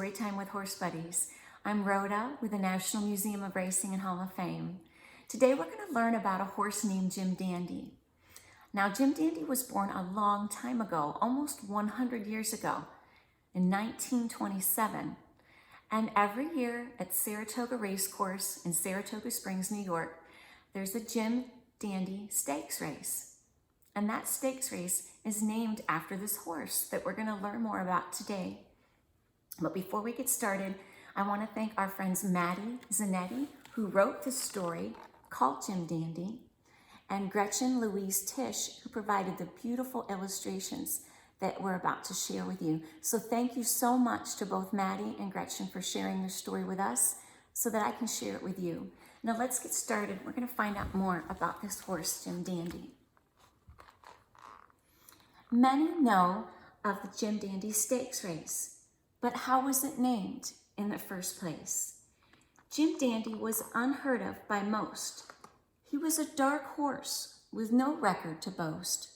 Storytime with Horse Buddies. I'm Rhoda with the National Museum of Racing and Hall of Fame. Today we're going to learn about a horse named Jim Dandy. Now Jim Dandy was born a long time ago, almost 100 years ago, in 1927. And every year at Saratoga Racecourse in Saratoga Springs, New York, there's a Jim Dandy stakes race. And that stakes race is named after this horse that we're going to learn more about today. But before we get started, I want to thank our friends Maddie Zanetti, who wrote the story called Jim Dandy, and Gretchen Louise Tisch, who provided the beautiful illustrations that we're about to share with you. So thank you so much to both Maddie and Gretchen for sharing their story with us so that I can share it with you. Now let's get started. We're going to find out more about this horse, Jim Dandy. Many know of the Jim Dandy stakes race, but how was it named in the first place? Jim Dandy was unheard of by most. He was a dark horse with no record to boast.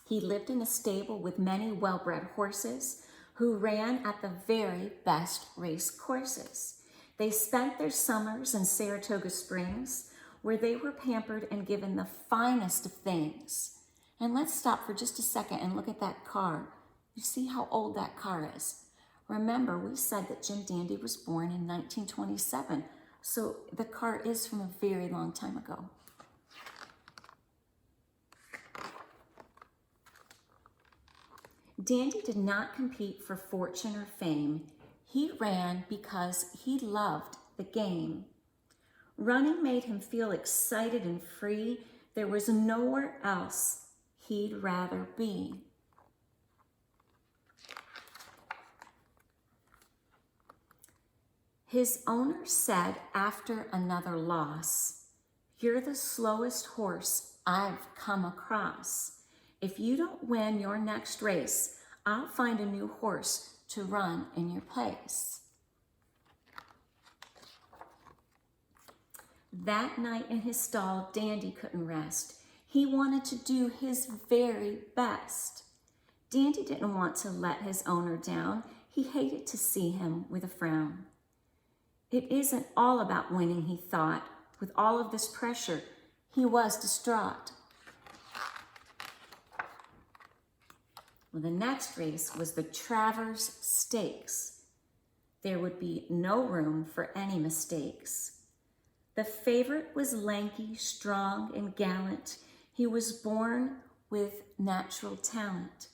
He lived in a stable with many well-bred horses who ran at the very best race courses. They spent their summers in Saratoga Springs, where they were pampered and given the finest of things. And let's stop for just a second and look at that car. You see how old that car is. Remember, we said that Jim Dandy was born in 1927, so the car is from a very long time ago. Dandy did not compete for fortune or fame. He ran because he loved the game. Running made him feel excited and free. There was nowhere else he'd rather be. His owner said after another loss, "You're the slowest horse I've come across. If you don't win your next race, I'll find a new horse to run in your place." That night in his stall, Dandy couldn't rest. He wanted to do his very best. Dandy didn't want to let his owner down. He hated to see him with a frown. It isn't all about winning, he thought. With all of this pressure, he was distraught. Well, the next race was the Travers Stakes. There would be no room for any mistakes. The favorite was lanky, strong, and gallant. He was born with natural talent.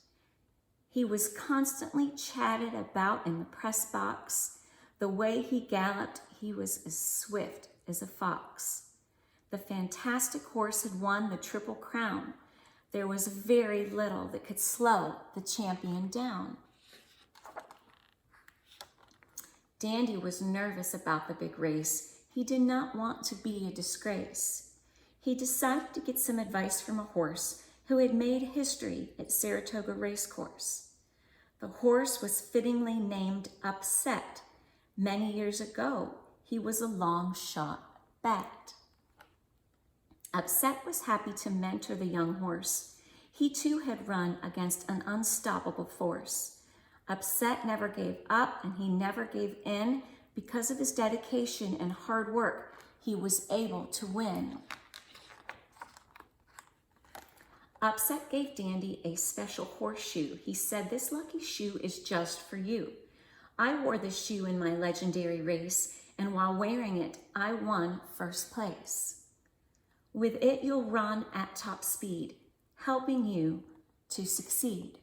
He was constantly chatted about in the press box. The way he galloped, he was as swift as a fox. The fantastic horse had won the Triple Crown. There was very little that could slow the champion down. Dandy was nervous about the big race. He did not want to be a disgrace. He decided to get some advice from a horse who had made history at Saratoga Racecourse. The horse was fittingly named Upset. Many years ago, he was a long shot bet. Upset was happy to mentor the young horse. He too had run against an unstoppable force. Upset never gave up and he never gave in. Because of his dedication and hard work, he was able to win. Upset gave Dandy a special horseshoe. He said, "This lucky shoe is just for you. I wore this shoe in my legendary race, and while wearing it, I won first place. With it, you'll run at top speed, helping you to succeed."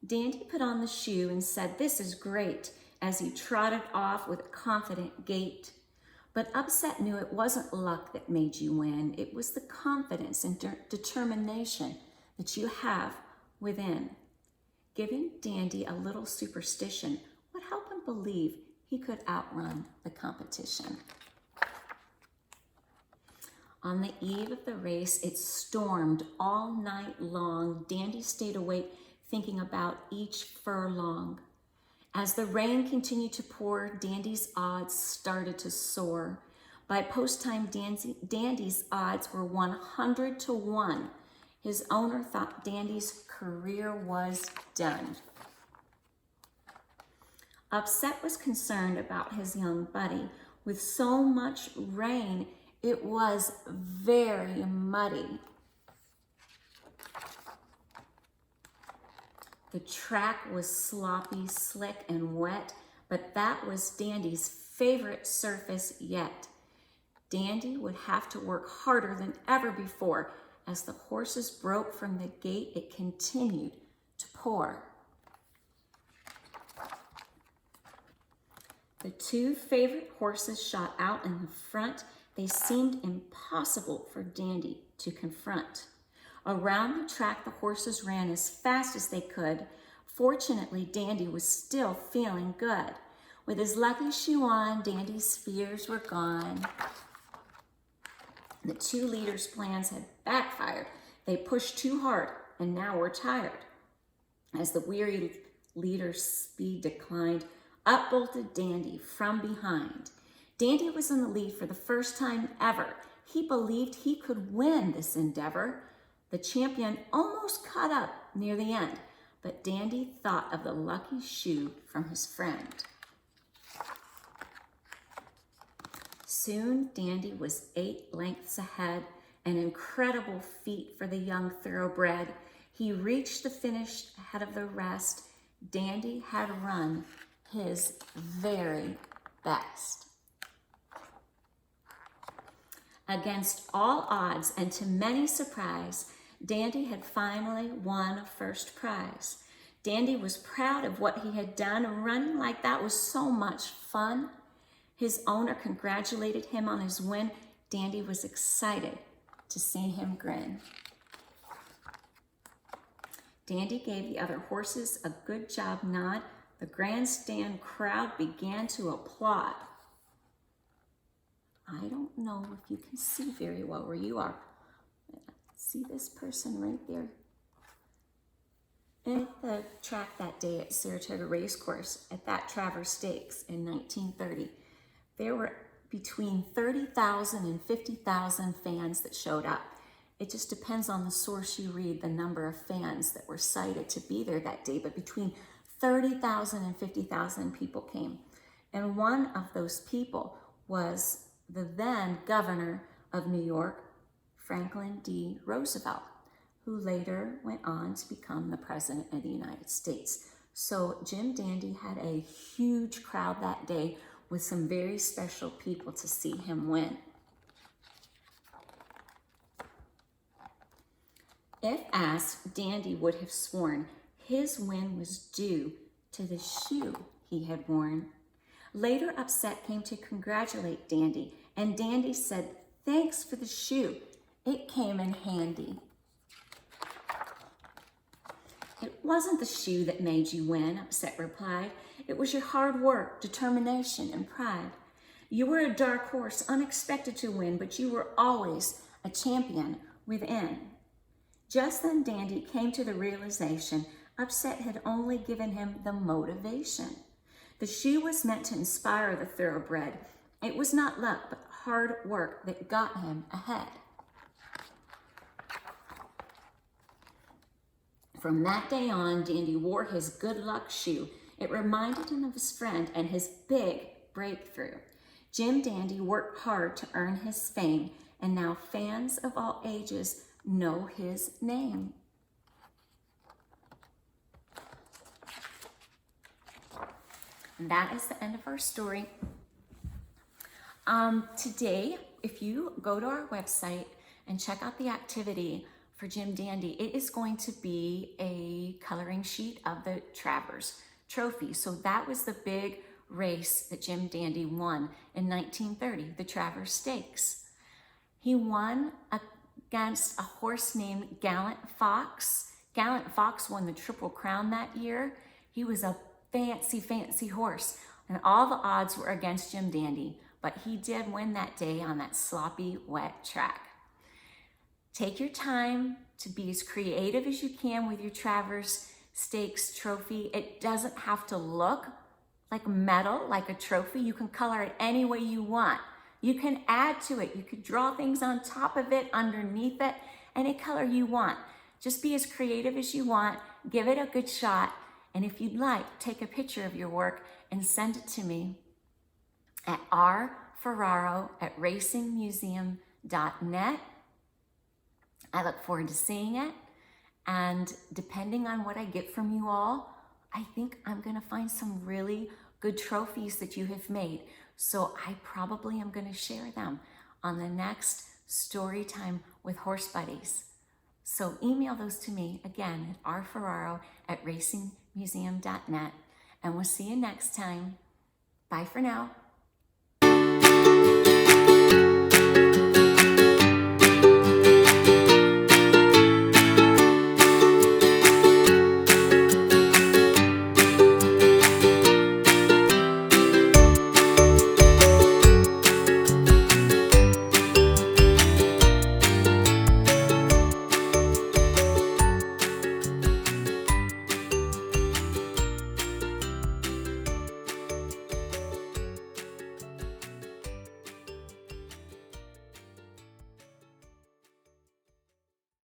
Dandy put on the shoe and said, "This is great," as he trotted off with a confident gait. But Upset knew it wasn't luck that made you win. It was the confidence and determination that you have within. Giving Dandy a little superstition would help him believe he could outrun the competition. On the eve of the race, it stormed all night long. Dandy stayed awake thinking about each furlong. As the rain continued to pour, Dandy's odds started to soar. By post-time Dandy's odds were 100 to 1. His owner thought Dandy's career was done. Upset was concerned about his young buddy. With so much rain, it was very muddy. The track was sloppy, slick, and wet, but that was Dandy's favorite surface yet. Dandy would have to work harder than ever before. As the horses broke from the gate, it continued to pour. The two favorite horses shot out in the front. They seemed impossible for Dandy to confront. Around the track, the horses ran as fast as they could. Fortunately, Dandy was still feeling good. With his lucky shoe on, Dandy's fears were gone. The two leaders' plans had backfired. They pushed too hard and now were tired. As the weary leader's speed declined, up bolted Dandy from behind. Dandy was in the lead for the first time ever. He believed he could win this endeavor. The champion almost caught up near the end, but Dandy thought of the lucky shoe from his friend. Soon, Dandy was 8 lengths ahead, an incredible feat for the young thoroughbred. He reached the finish ahead of the rest. Dandy had run his very best. Against all odds and to many surprise, Dandy had finally won first prize. Dandy was proud of what he had done. Running like that was so much fun. His owner congratulated him on his win. Dandy was excited to see him grin. Dandy gave the other horses a good job nod. The grandstand crowd began to applaud. I don't know if you can see very well where you are. See this person right there? At the track that day at Saratoga Racecourse at that Travers Stakes in 1930, there were between 30,000 and 50,000 fans that showed up. It just depends on the source you read, the number of fans that were cited to be there that day, but between 30,000 and 50,000 people came. And one of those people was the then governor of New York, Franklin D. Roosevelt, who later went on to become the president of the United States. So Jim Dandy had a huge crowd that day with some very special people to see him win. If asked, Dandy would have sworn his win was due to the shoe he had worn. Later, Upset came to congratulate Dandy, and Dandy said, "Thanks for the shoe. It came in handy." "It wasn't the shoe that made you win," Upset replied. "It was your hard work, determination, and pride. You were a dark horse, unexpected to win, but you were always a champion within." Just then, Dandy came to the realization Upset had only given him the motivation. The shoe was meant to inspire the thoroughbred. It was not luck, but hard work that got him ahead. From that day on, Dandy wore his good luck shoe. It reminded him of his friend and his big breakthrough. Jim Dandy worked hard to earn his fame, and now fans of all ages know his name. And that is the end of our story. Today, if you go to our website and check out the activity for Jim Dandy, it is going to be a coloring sheet of the Travers Trophy. So that was the big race that Jim Dandy won in 1930, the Travers Stakes. He won against a horse named Gallant Fox. Gallant Fox won the Triple Crown that year. He was a fancy horse, and all the odds were against Jim Dandy, but he did win that day on that sloppy, wet track. Take your time to be as creative as you can with your Travers Stakes trophy. It doesn't have to look like metal, like a trophy. You can color it any way you want. You can add to it. You could draw things on top of it, underneath it, any color you want. Just be as creative as you want. Give it a good shot. And if you'd like, take a picture of your work and send it to me at rferraro@racingmuseum.net. I look forward to seeing it. And depending on what I get from you all, I think I'm going to find some really good trophies that you have made. So I probably am going to share them on the next Storytime with Horse Buddies. So email those to me again at rferraro@racingmuseum.net. And we'll see you next time. Bye for now.